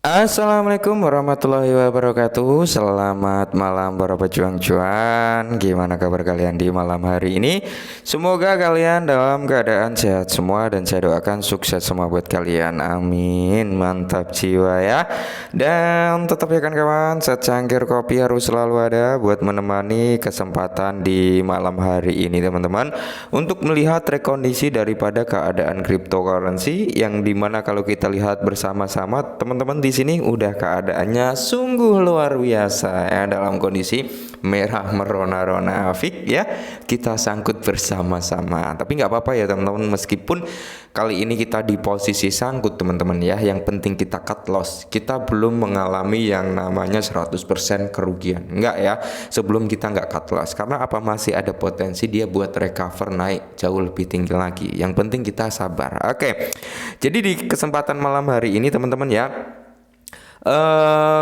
Assalamualaikum warahmatullahi wabarakatuh. Selamat malam para pejuang cuan. Gimana kabar kalian di malam hari ini? Semoga kalian dalam keadaan sehat semua dan saya doakan sukses semua buat kalian. Amin. Mantap jiwa ya. Dan tetap ya kan kawan, secangkir kopi harus selalu ada buat menemani kesempatan di malam hari ini teman-teman, untuk melihat rekondisi daripada keadaan cryptocurrency yang dimana kalau kita lihat bersama-sama teman-teman di sini udah keadaannya sungguh luar biasa ya, dalam kondisi merah merona-rona fik ya, kita sangkut bersama-sama. Tapi nggak apa-apa ya teman-teman, meskipun kali ini kita di posisi sangkut teman-teman ya, yang penting kita cut loss, kita belum mengalami yang namanya 100% kerugian, enggak ya, sebelum kita nggak cut loss. Karena apa, masih ada potensi dia buat recover naik jauh lebih tinggi lagi. Yang penting kita sabar. Oke, jadi di kesempatan malam hari ini teman-teman ya,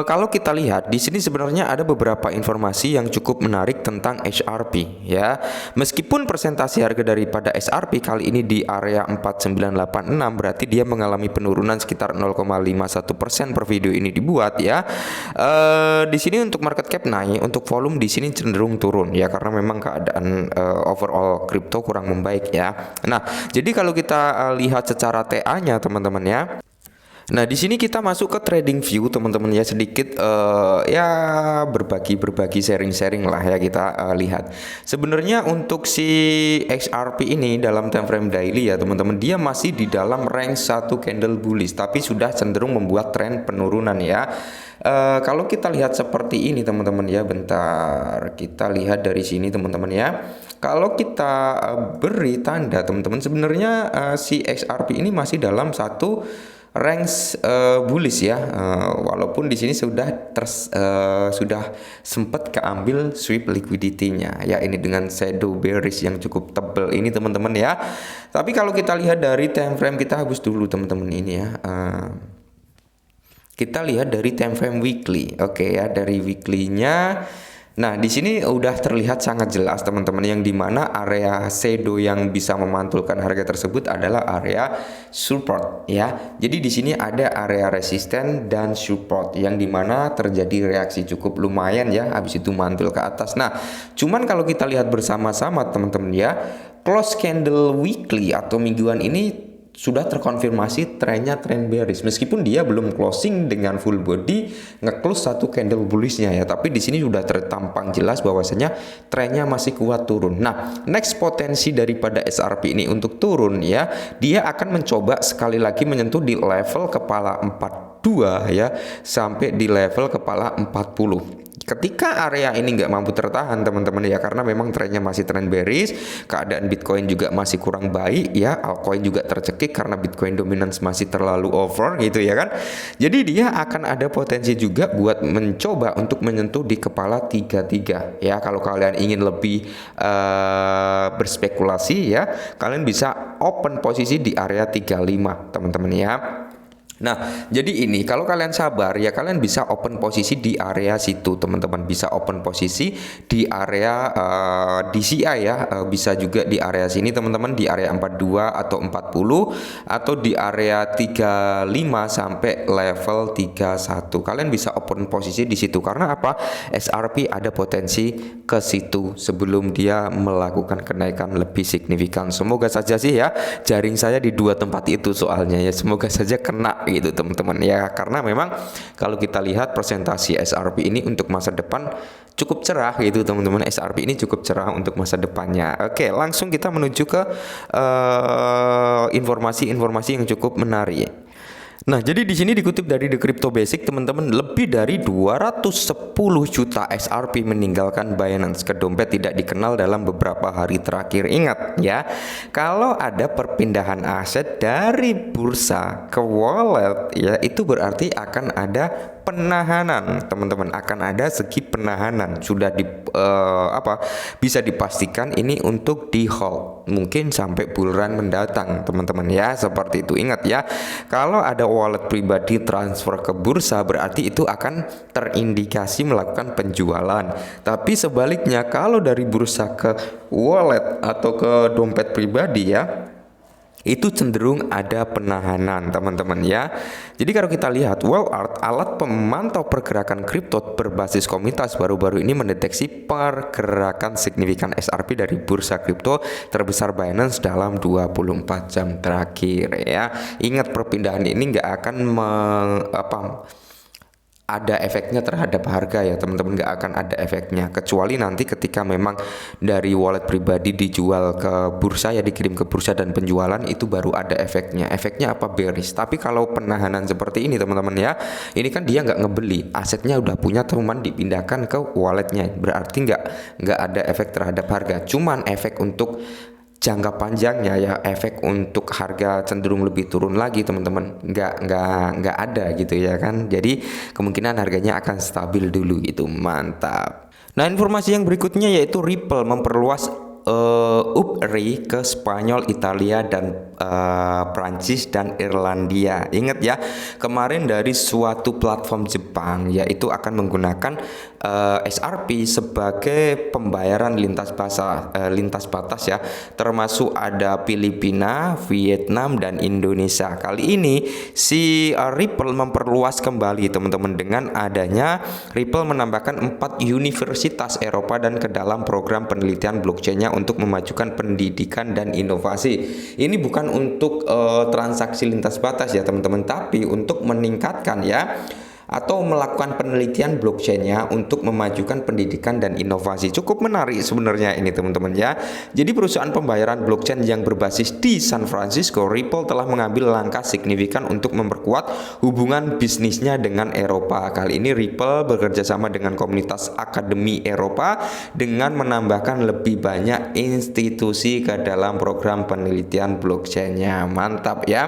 kalau kita lihat di sini sebenarnya ada beberapa informasi yang cukup menarik tentang XRP ya. Meskipun presentasi harga daripada XRP kali ini di area 4986, berarti dia mengalami penurunan sekitar 0,51% per video ini dibuat ya. Di sini untuk market cap naik, untuk volume di sini cenderung turun ya, karena memang keadaan overall kripto kurang membaik ya. Nah, jadi kalau kita lihat secara TA-nya teman-teman ya. Nah, di sini kita masuk ke trading view teman-teman ya, sedikit ya berbagi sharing-sharing lah ya, kita lihat. Sebenarnya untuk si XRP ini dalam time frame daily ya teman-teman, dia masih di dalam range satu candle bullish, tapi sudah cenderung membuat tren penurunan ya. Kalau kita lihat seperti ini teman-teman ya, bentar kita lihat dari sini teman-teman ya. Kalau kita beri tanda teman-teman, sebenarnya si XRP ini masih dalam satu range bullish ya, walaupun di sini sudah sempat keambil sweep liquidity-nya ya, ini dengan shadow bearish yang cukup tebal ini teman-teman ya. Tapi kalau kita lihat dari time frame, kita hapus dulu teman-teman ini ya. Kita lihat dari time frame weekly. Oke ya, dari weekly-nya. Nah, di sini udah terlihat sangat jelas teman-teman, yang dimana area shadow yang bisa memantulkan harga tersebut adalah area support ya. Jadi di sini ada area resisten dan support yang dimana terjadi reaksi cukup lumayan ya, habis itu mantul ke atas. Nah, cuman kalau kita lihat bersama-sama teman-teman ya, close candle weekly atau mingguan ini sudah terkonfirmasi trennya tren bearish, meskipun dia belum closing dengan full body nge-close satu candle bullishnya ya, tapi di sini sudah tertampang jelas bahwasanya trennya masih kuat turun. Nah, next potensi daripada XRP ini untuk turun ya, dia akan mencoba sekali lagi menyentuh di level kepala 42 ya, sampai di level kepala 40. Ketika area ini nggak mampu tertahan teman-teman ya, karena memang trennya masih tren bearish, keadaan Bitcoin juga masih kurang baik ya, altcoin juga tercekik karena Bitcoin dominance masih terlalu over gitu ya kan. Jadi dia akan ada potensi juga buat mencoba untuk menyentuh di kepala 33 ya. Kalau kalian ingin lebih berspekulasi ya, kalian bisa open posisi di area 35 teman-teman ya. Nah, jadi ini kalau kalian sabar ya, kalian bisa open posisi di area situ teman-teman, bisa open posisi di area DCI ya, bisa juga di area sini teman-teman, di area 42 atau 40 atau di area 35 sampai level 31. Kalian bisa open posisi di situ, karena apa? XRP ada potensi ke situ sebelum dia melakukan kenaikan lebih signifikan. Semoga saja sih ya, jaring saya di dua tempat itu soalnya ya, semoga saja kena gitu teman-teman ya, karena memang kalau kita lihat presentasi XRP ini untuk masa depan cukup cerah gitu teman-teman. XRP ini cukup cerah untuk masa depannya. Oke, langsung kita menuju ke informasi-informasi yang cukup menarik. Nah, jadi di sini dikutip dari The Crypto Basic teman-teman, lebih dari 210 juta XRP meninggalkan Binance ke dompet tidak dikenal dalam beberapa hari terakhir. Ingat ya, kalau ada perpindahan aset dari bursa ke wallet ya, itu berarti akan ada penahanan teman-teman, akan ada segi penahanan, sudah bisa dipastikan ini untuk di hold mungkin sampai bulan mendatang teman-teman ya, seperti itu. Ingat ya, kalau ada wallet pribadi transfer ke bursa berarti itu akan terindikasi melakukan penjualan. Tapi sebaliknya, kalau dari bursa ke wallet atau ke dompet pribadi ya, itu cenderung ada penahanan teman-teman ya. Jadi kalau kita lihat Walmart, alat pemantau pergerakan kripto berbasis komunitas, baru-baru ini mendeteksi pergerakan signifikan SRP dari bursa kripto terbesar Binance dalam 24 jam terakhir ya. Ingat, perpindahan ini nggak akan ada efeknya terhadap harga ya teman-teman, nggak akan ada efeknya kecuali nanti ketika memang dari wallet pribadi dijual ke bursa ya, dikirim ke bursa dan penjualan, itu baru ada efeknya. Efeknya apa? Bearish. Tapi kalau penahanan seperti ini teman-teman ya, ini kan dia nggak ngebeli, asetnya udah punya teman, dipindahkan ke walletnya, berarti nggak ada efek terhadap harga, cuman efek untuk jangka panjangnya ya, efek untuk harga cenderung lebih turun lagi teman-teman, nggak ada gitu ya kan. Jadi kemungkinan harganya akan stabil dulu gitu. Mantap. Nah, informasi yang berikutnya yaitu Ripple memperluas UPRI ke Spanyol, Italia, dan Prancis dan Irlandia. Ingat ya, kemarin dari suatu platform Jepang yaitu akan menggunakan SRP sebagai pembayaran lintas batas ya, termasuk ada Filipina, Vietnam, dan Indonesia. Kali ini si Ripple memperluas kembali teman-teman dengan adanya Ripple menambahkan 4 universitas Eropa dan ke dalam program penelitian blockchain-nya untuk memajukan pendidikan dan inovasi. Ini bukan untuk transaksi lintas batas ya teman-teman, tapi untuk meningkatkan ya, atau melakukan penelitian blockchain-nya untuk memajukan pendidikan dan inovasi. Cukup menarik sebenarnya ini teman-teman ya. Jadi perusahaan pembayaran blockchain yang berbasis di San Francisco, Ripple telah mengambil langkah signifikan untuk memperkuat hubungan bisnisnya dengan Eropa. Kali ini Ripple bekerja sama dengan komunitas Akademi Eropa dengan menambahkan lebih banyak institusi ke dalam program penelitian blockchain-nya. Mantap ya.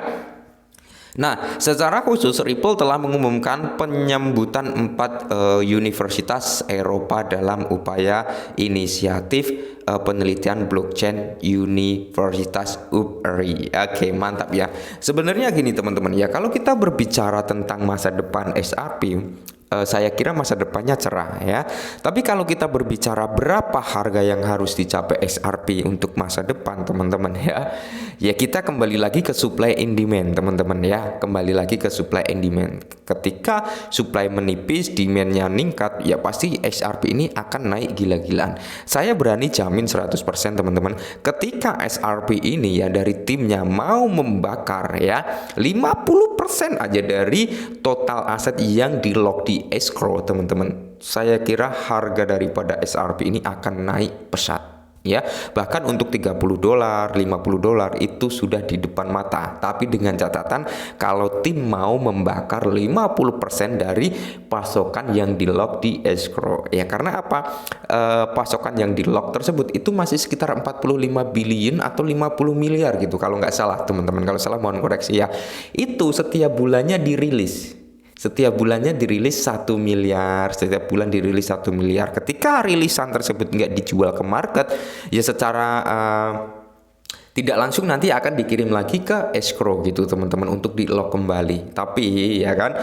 Nah, secara khusus Ripple telah mengumumkan penyambutan 4 universitas Eropa dalam upaya inisiatif penelitian blockchain Universitas UPRI. Oke, mantap ya. Sebenarnya gini teman-teman ya, kalau kita berbicara tentang masa depan SRP, saya kira masa depannya cerah ya. Tapi kalau kita berbicara berapa harga yang harus dicapai SRP untuk masa depan teman-teman ya kita kembali lagi ke supply and demand teman-teman ya. Kembali lagi ke supply and demand. Ketika supply menipis, demandnya meningkat, ya pasti SRP ini akan naik gila-gilaan. Saya berani jamin 100% teman-teman, ketika SRP ini ya dari timnya mau membakar ya 50% aja dari total aset yang di lock di escrow teman-teman, saya kira harga daripada SRP ini akan naik pesat ya. Bahkan untuk $30, $50 itu sudah di depan mata. Tapi dengan catatan kalau tim mau membakar 50% dari pasokan yang di lock di escrow ya. Karena apa? Pasokan yang di lock tersebut itu masih sekitar 45 billion atau 50 miliar gitu kalau nggak salah teman-teman. Kalau salah mohon koreksi ya. Itu setiap bulannya dirilis. Setiap bulannya dirilis 1 miliar, setiap bulan dirilis 1 miliar. Ketika rilisan tersebut nggak dijual ke market, ya secara tidak langsung nanti akan dikirim lagi ke escrow gitu teman-teman untuk di lock kembali. Tapi ya kan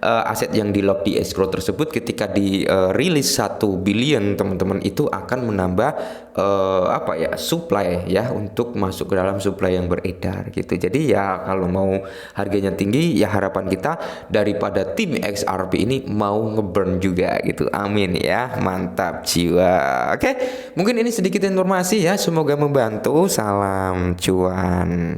aset yang di lock di escrow tersebut ketika di rilis 1 billion teman-teman itu akan menambah supply ya, untuk masuk ke dalam supply yang beredar gitu. Jadi ya kalau mau harganya tinggi ya harapan kita daripada tim XRP ini mau ngeburn juga gitu. Amin ya. Mantap jiwa. Oke, mungkin ini sedikit informasi ya, semoga membantu. Salam cuan.